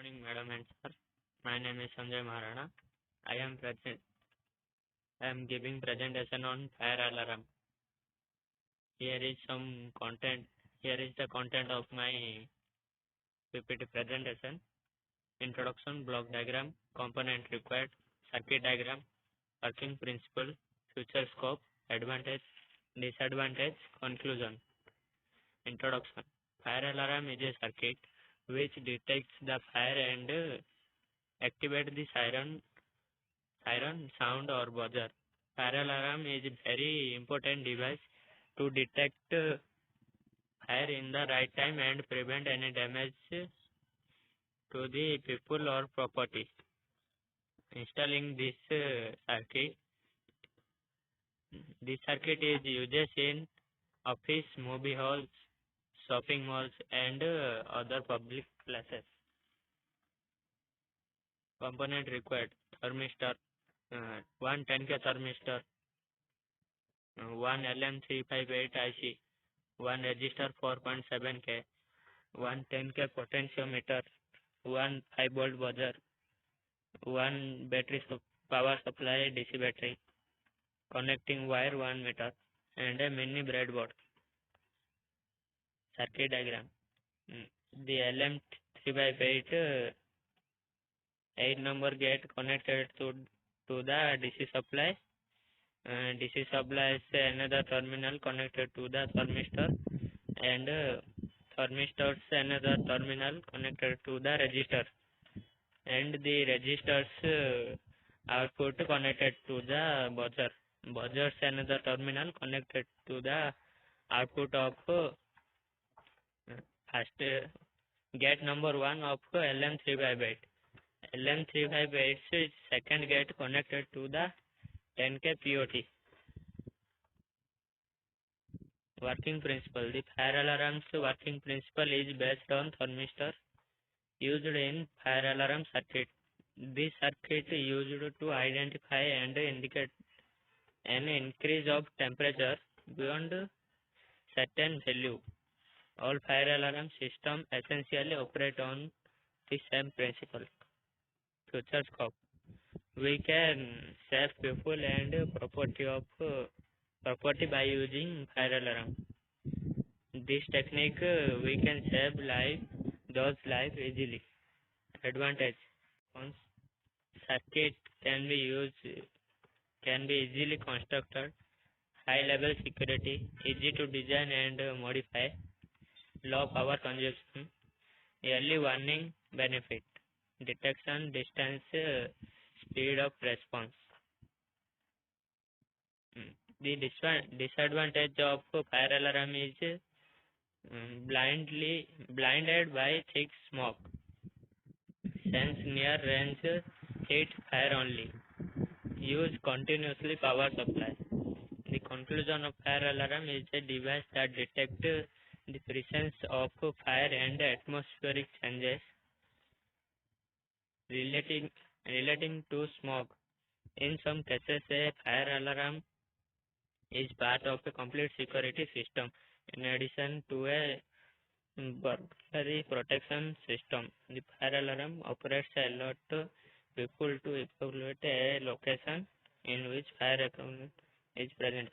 Morning, madam and sir. My name is Sanjaya Maharana. I am present. I am giving presentation on fire alarm. Here is some content. Here is the content of my PPT presentation. Introduction, block diagram, component required, circuit diagram, working principle, future scope, advantage, disadvantage, conclusion. Introduction. Fire alarm is a circuit which detects the fire and activate the siren sound or buzzer. Fire alarm is a very important device to detect fire in the right time and prevent any damage to the people or property. Installing this circuit is used in office, movie halls, shopping malls, and other public places. Component required: thermistor, one 10K thermistor, one LM358 IC, one resistor 4.7K, one 10K potentiometer, one 5-volt buzzer, one power supply DC battery, connecting wire 1 meter, and a mini breadboard. Circuit diagram. The LM358 8-number gate connected to the DC supply. DC supply is another terminal connected to the thermistor, and thermistor's another terminal connected to the resistor, and the resistor's output connected to the buzzer. Buzzer's another terminal connected to the output of gate number 1 of LM358. LM358's second gate connected to the 10K POT. Working principle. The fire alarm's working principle is based on thermistor used in fire alarm circuit. This circuit is used to identify and indicate an increase of temperature beyond certain value. All fire alarm systems essentially operate on the same principle. Future scope. We can save people and property by using fire alarm. This technique we can save those lives easily. Advantage: once circuit can be easily constructed, high level security, easy to design and modify, low power consumption, early warning benefit, detection distance, speed of response. The disadvantage of fire alarm is blinded by thick smoke, sense near range heat fire only, use continuously power supply. The conclusion of fire alarm is a device that detects the presence of fire and atmospheric changes relating to smoke. In some cases, a fire alarm is part of a complete security system in addition to a burglary protection system. The fire alarm operates to alert people to evacuate a location in which fire is present.